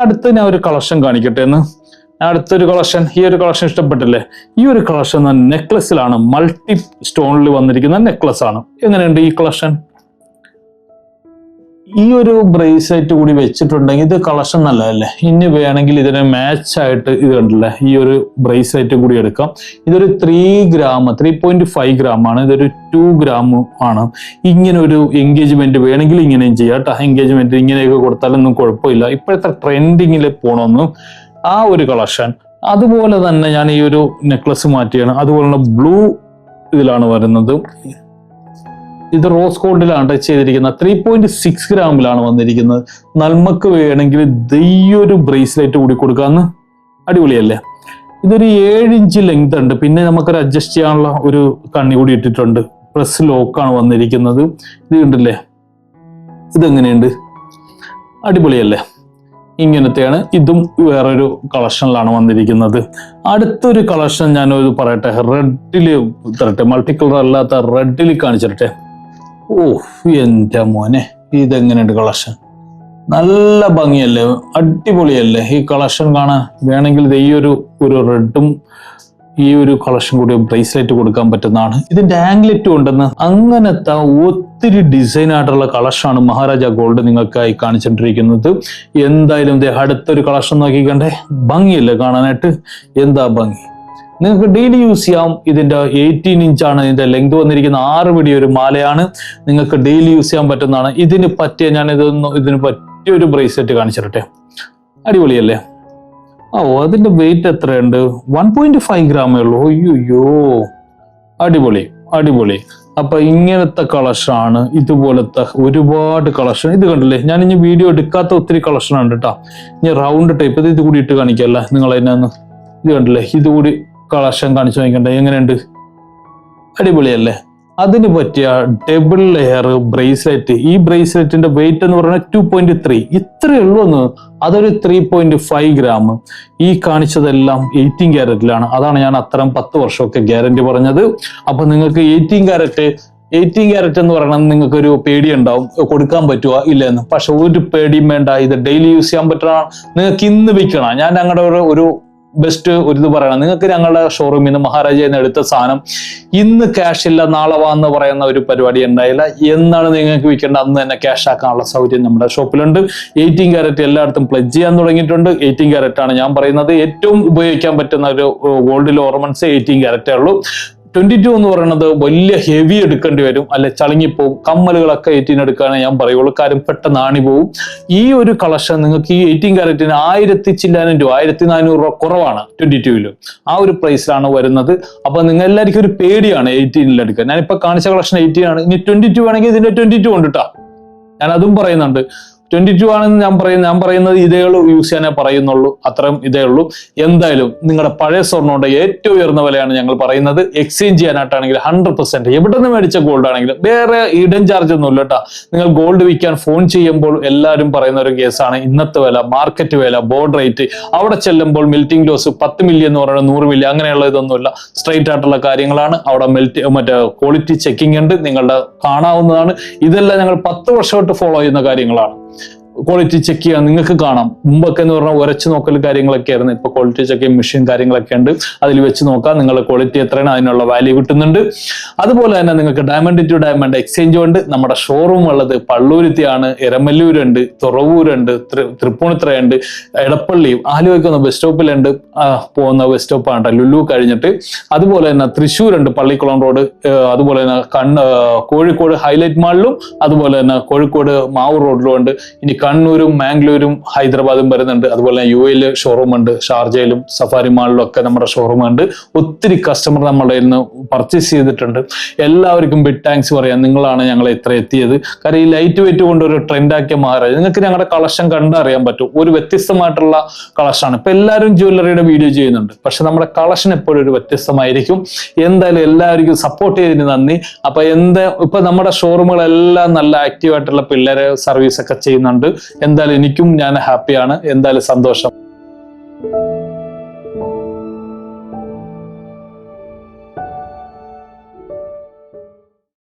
അടുത്ത് ഞാൻ ഒരു കളക്ഷൻ കാണിക്കട്ടെ എന്ന്. അടുത്തൊരു കളക്ഷൻ, ഈ ഒരു കളക്ഷൻ ഇഷ്ടപ്പെട്ടില്ലേ? ഈ ഒരു കളക്ഷൻ നെക്ലസിലാണ്, മൾട്ടി സ്റ്റോണിൽ വന്നിരിക്കുന്ന നെക്ലസ് ആണ്. എങ്ങനെയുണ്ട് ഈ കളക്ഷൻ? ഈ ഒരു ബ്രേസ്ലെറ്റ് കൂടി വെച്ചിട്ടുണ്ടെങ്കിൽ ഇത് കളക്ഷൻ നല്ലതല്ലേ? ഇനി വേണമെങ്കിൽ ഇതിന് മാച്ച് ആയിട്ട് ഇത് കണ്ടില്ലേ, ഈ ഒരു ബ്രേസ്ലെറ്റ് കൂടി എടുക്കാം. ഇതൊരു 3.5 ഗ്രാം ആണ്. ഇതൊരു 2 ഗ്രാം ആണ്. ഇങ്ങനെ ഒരു എൻഗേജ്മെന്റ് വേണമെങ്കിൽ ഇങ്ങനെയും ചെയ്യാം കേട്ടോ. എൻഗേജ്മെന്റ് ഇങ്ങനെയൊക്കെ കൊടുത്താലൊന്നും കുഴപ്പമില്ല. ഇപ്പോഴത്തെ ട്രെൻഡിങ്ങിൽ പോകണമെന്നും ആ ഒരു കളക്ഷൻ. അതുപോലെ തന്നെ ഞാൻ ഈ ഒരു നെക്ലസ് മാറ്റിയാണ്. അതുപോലെ തന്നെ ബ്ലൂ ഇതിലാണ് വരുന്നത്. ഇത് റോസ് ഗോൾഡിലാണ് ടച്ച് ചെയ്തിരിക്കുന്നത്. 3.6 ഗ്രാമിലാണ് വന്നിരിക്കുന്നത്. നമുക്ക് വേണമെങ്കിൽ ഈ ഒരു ബ്രേസ്ലെറ്റ് കൂടി കൊടുക്കാന്ന്. അടിപൊളിയല്ലേ? ഇതൊരു 7 ഇഞ്ച് ലെങ്ത് ഉണ്ട്. പിന്നെ നമുക്കൊരു അഡ്ജസ്റ്റ് ചെയ്യാനുള്ള ഒരു കണ്ണി കൂടി ഇട്ടിട്ടുണ്ട്. പ്രസ് ലോക്കാണ് വന്നിരിക്കുന്നത്. ഇത് കണ്ടില്ലേ? ഇതെങ്ങനെയുണ്ട്? അടിപൊളിയല്ലേ? ഇങ്ങനത്തെയാണ്. ഇതും വേറൊരു കളക്ഷനിലാണ് വന്നിരിക്കുന്നത്. അടുത്തൊരു കളക്ഷൻ ഞാനൊരു പറയട്ടെ, റെഡില് തരട്ടെ, മൾട്ടി കളർ അല്ലാത്ത റെഡിൽ കാണിച്ചിട്ടെ. ഓ എന്റെ മോനെ, ഇതെങ്ങനെയുണ്ട് കളക്ഷൻ? നല്ല ഭംഗിയല്ലേ? അടിപൊളിയല്ലേ ഈ കളക്ഷൻ കാണാൻ? വേണമെങ്കിൽ ഈ ഒരു റെഡും ഈ ഒരു കളക്ഷൻ കൂടി ബ്രേസ്ലെറ്റ് കൊടുക്കാൻ പറ്റുന്നതാണ്. ഇതിന്റെ ആംഗ്ലെറ്റും ഉണ്ടെന്ന്. അങ്ങനത്തെ ഒത്തിരി ഡിസൈൻ ആയിട്ടുള്ള കളക്ഷനാണ് മഹാരാജ ഗോൾഡ് നിങ്ങൾക്കായി കാണിച്ചിട്ടിരിക്കുന്നത്. എന്തായാലും അടുത്തൊരു കളക്ഷൻ നോക്കിക്കണ്ടേ? ഭംഗിയല്ലേ കാണാനായിട്ട്? എന്താ ഭംഗി! നിങ്ങൾക്ക് ഡെയിലി യൂസ് ചെയ്യാം. ഇതിന്റെ 18 ഇഞ്ചാണ് ഇതിന്റെ ലെങ്ത് വന്നിരിക്കുന്ന. 6 പിടി ഒരു മാലയാണ്. നിങ്ങൾക്ക് ഡെയിലി യൂസ് ചെയ്യാൻ പറ്റുന്നതാണ്. ഇതിന് പറ്റിയ ഒരു ബ്രേസ്ലെറ്റ് കാണിച്ചിട്ടെ. അടിപൊളിയല്ലേ? അതിന്റെ വെയിറ്റ് എത്രയുണ്ട്? 1.5 ഗ്രാമേ ഉള്ളൂ. അയ്യോ, അടിപൊളി അടിപൊളി. അപ്പൊ ഇങ്ങനത്തെ കളക്ഷനാണ്. ഇതുപോലത്തെ ഒരുപാട് കളക്ഷൻ. ഇത് കണ്ടില്ലേ? ഞാൻ ഇനി വീഡിയോ എടുക്കാത്ത ഒത്തിരി കളക്ഷൻ ഉണ്ട് കേട്ടോ. ഇനി റൗണ്ട് ടൈപ്പ് ഇത് കൂടി ഇട്ട് കാണിക്കല്ല നിങ്ങൾ അതിനകത്ത്. ഇത് കണ്ടില്ലേ? ഇത് കൂടി കളക്ഷൻ കാണിച്ചു നോക്കണ്ടേ? എങ്ങനെയുണ്ട്? അടിപൊളിയല്ലേ? അതിന് പറ്റിയ ഡബിൾ ലെയർ ബ്രേസ്ലെറ്റ്. ഈ ബ്രേസ്ലെറ്റിന്റെ വെയിറ്റ് എന്ന് പറയുന്നത് 2.3. ഇത്രയേ ഉള്ളൂ എന്ന്. അതൊരു 3.5 ഗ്രാം. ഈ കാണിച്ചതെല്ലാം 18 ക്യാരറ്റിലാണ്. അതാണ് ഞാൻ അത്തരം 10 വർഷമൊക്കെ ഗ്യാരണ്ടി പറഞ്ഞത്. അപ്പൊ നിങ്ങൾക്ക് 18 ക്യാരറ്റ് എന്ന് പറയുന്നത് നിങ്ങൾക്കൊരു പേടി ഉണ്ടാവും, കൊടുക്കാൻ പറ്റുക ഇല്ലെന്ന്. പക്ഷെ ഒരു പേടിയും വേണ്ട. ഇത് ഡെയിലി യൂസ് ചെയ്യാൻ പറ്റണം. നിങ്ങൾക്ക് ഇന്ന് വിൽക്കണം. ഞാൻ ഞങ്ങളുടെ ഒരു ബെസ്റ്റ് ഒരു ഇത് പറയണം. നിങ്ങൾക്ക് ഞങ്ങളുടെ ഷോറൂമിൽ നിന്ന് മഹാരാജയിൽ നിന്ന് എടുത്ത സാധനം ഇന്ന് ക്യാഷ് ഇല്ല നാളെ വാന്ന് പറയുന്ന ഒരു പരിപാടി ഉണ്ടായില്ല. എന്നാണ് നിങ്ങൾക്ക് വിൽക്കേണ്ട അന്ന് തന്നെ ക്യാഷ് ആക്കാനുള്ള സൗകര്യം നമ്മുടെ ഷോപ്പിലുണ്ട്. 18 ക്യാരറ്റ് എല്ലായിടത്തും പ്ലഡ്ജ് ചെയ്യാൻ തുടങ്ങിയിട്ടുണ്ട്. 18 ക്യാരറ്റ് ആണ് ഞാൻ പറയുന്നത്. ഏറ്റവും ഉപയോഗിക്കാൻ പറ്റുന്ന ഒരു ഗോൾഡിൽ ഓർണമെന്റ്സ് 18 ക്യാരറ്റേ ഉള്ളൂ. 22 എന്ന് പറയുന്നത് വലിയ ഹെവി എടുക്കേണ്ടി വരും, അല്ലെ ചളുങ്ങിപ്പോവും. കമ്മലുകളൊക്കെ 18 എടുക്കാനേ ഞാൻ പറയുള്ളൂ. കാര്യം പെട്ടെന്ന് ആണി പോവും. ഈ ഒരു കളക്ഷൻ നിങ്ങൾക്ക് ഈ 18 ക്യാരറ്റിന് 1000 ചില്ലാനും രൂപ, 1400 രൂപ കുറവാണ് 22-ലും. ആ ഒരു പ്രൈസിലാണ് വരുന്നത്. അപ്പൊ നിങ്ങൾ എല്ലാവർക്കും ഒരു പേടിയാണ് 18-ൽ എടുക്കാൻ. ഞാനിപ്പോ കാണിച്ച കളക്ഷൻ 18 ആണ്. ഇനി 22 വേണമെങ്കിൽ ഇതിന്റെ 22 ഉണ്ട് കേട്ടോ. ഞാൻ അതും പറയുന്നുണ്ട്. 22 ആണെന്ന് ഞാൻ പറയുന്നത് ഇതേ ഉള്ളൂ, യൂസ് ചെയ്യാനേ പറയുന്നുള്ളൂ. അത്രയും ഇതേ ഉള്ളൂ. എന്തായാലും നിങ്ങളുടെ പഴയ സ്വർണ്ണയുടെ ഏറ്റവും ഉയർന്ന വിലയാണ് ഞങ്ങൾ പറയുന്നത്. എക്സ്ചേഞ്ച് ചെയ്യാനായിട്ടാണെങ്കിൽ 100% എവിടെ നിന്ന് മേടിച്ച ഗോൾഡ് ആണെങ്കിലും വേറെ ഇടൻ ചാർജ് ഒന്നുമില്ല കേട്ടോ. നിങ്ങൾ ഗോൾഡ് വിൽക്കാൻ ഫോൺ ചെയ്യുമ്പോൾ എല്ലാവരും പറയുന്ന ഒരു കേസാണ് ഇന്നത്തെ വില, മാർക്കറ്റ് വില, ബോർഡ് റേറ്റ്. അവിടെ ചെല്ലുമ്പോൾ മെൽറ്റിംഗ് ലോസ് 10 മില്യൺ എന്ന് പറയുന്നത് 100 മില്യൺ അങ്ങനെയുള്ള ഇതൊന്നുമില്ല. സ്ട്രൈറ്റ് ആയിട്ടുള്ള കാര്യങ്ങളാണ്. അവിടെ മറ്റേ ക്വാളിറ്റി ചെക്കിംഗ് ഉണ്ട്, നിങ്ങളുടെ കാണാവുന്നതാണ്. ഇതെല്ലാം ഞങ്ങൾ 10 വർഷമായിട്ട് ഫോളോ ചെയ്യുന്ന കാര്യങ്ങളാണ്. ക്വാളിറ്റി ചെക്ക് ചെയ്യാൻ നിങ്ങൾക്ക് കാണാം. മുമ്പൊക്കെ എന്ന് പറഞ്ഞാൽ ഉരച്ച് നോക്കൽ കാര്യങ്ങളൊക്കെ ആയിരുന്നു. ഇപ്പൊ ക്വാളിറ്റി ചെക്ക് ചെയ്യാൻ മെഷീൻ കാര്യങ്ങളൊക്കെ ഉണ്ട്. അതിൽ വെച്ച് നോക്കാം നിങ്ങളുടെ ക്വാളിറ്റി എത്രയാണ്, അതിനുള്ള വാല്യൂ കിട്ടുന്നുണ്ട്. അതുപോലെ തന്നെ നിങ്ങൾക്ക് ഡയമണ്ട് ടു ഡയമണ്ട് എക്സ്ചേഞ്ച് ഉണ്ട്. നമ്മുടെ ഷോറൂം ഉള്ളത് പള്ളൂരുത്തിയാണ്, എരമല്ലൂരുണ്ട്, തുറവൂരുണ്ട്, തൃപ്പൂണിത്തുറയുണ്ട്, എടപ്പള്ളി, ആലുവയ്ക്കുന്ന ബസ് സ്റ്റോപ്പിലുണ്ട്. പോകുന്ന ബസ് സ്റ്റോപ്പാണ് ലുലു കഴിഞ്ഞിട്ട്. അതുപോലെ തന്നെ തൃശ്ശൂരുണ്ട്, പള്ളിക്കുളം റോഡ്. അതുപോലെ തന്നെ കോഴിക്കോട് ഹൈലൈറ്റ് മാളിലും അതുപോലെ തന്നെ കോഴിക്കോട് മാവൂർ റോഡിലും ഉണ്ട്. ഇനി കണ്ണൂരും മാംഗ്ലൂരും ഹൈദരാബാദും വരുന്നുണ്ട്. അതുപോലെ UAE ഷോറൂം ഉണ്ട്, ഷാർജയിലും സഫാരി മാളിലും ഒക്കെ നമ്മുടെ ഷോറൂം ഉണ്ട്. ഒത്തിരി കസ്റ്റമർ നമ്മുടെ ഇന്ന് പർച്ചേസ് ചെയ്തിട്ടുണ്ട്. എല്ലാവർക്കും ബിഗ് താങ്ക്സ് പറയാം. നിങ്ങളാണ് ഞങ്ങളെ ഇത്ര എത്തിയത്. കാര്യം ഈ ലൈറ്റ് വെയിറ്റ് കൊണ്ട് ഒരു ട്രെൻഡാക്കിയ മഹാരാജ. നിങ്ങൾക്ക് ഞങ്ങളുടെ കളക്ഷൻ കണ്ടറിയാൻ പറ്റും. ഒരു വ്യത്യസ്തമായിട്ടുള്ള കളക്ഷനാണ്. ഇപ്പൊ എല്ലാവരും ജ്വല്ലറിയുടെ വീഡിയോ ചെയ്യുന്നുണ്ട്, പക്ഷെ നമ്മുടെ കളക്ഷൻ എപ്പോഴും ഒരു വ്യത്യസ്തമായിരിക്കും. എന്തായാലും എല്ലാവർക്കും സപ്പോർട്ട് ചെയ്തതിന് നന്ദി. അപ്പൊ ഇപ്പൊ നമ്മുടെ ഷോറൂമുകളെല്ലാം നല്ല ആക്റ്റീവായിട്ടുള്ള പിള്ളേരെ സർവീസ് ഒക്കെ ചെയ്യുന്നുണ്ട്. എന്തായാലും എനിക്കും ഞാൻ ഹാപ്പിയാണ്. എന്തായാലും സന്തോഷം.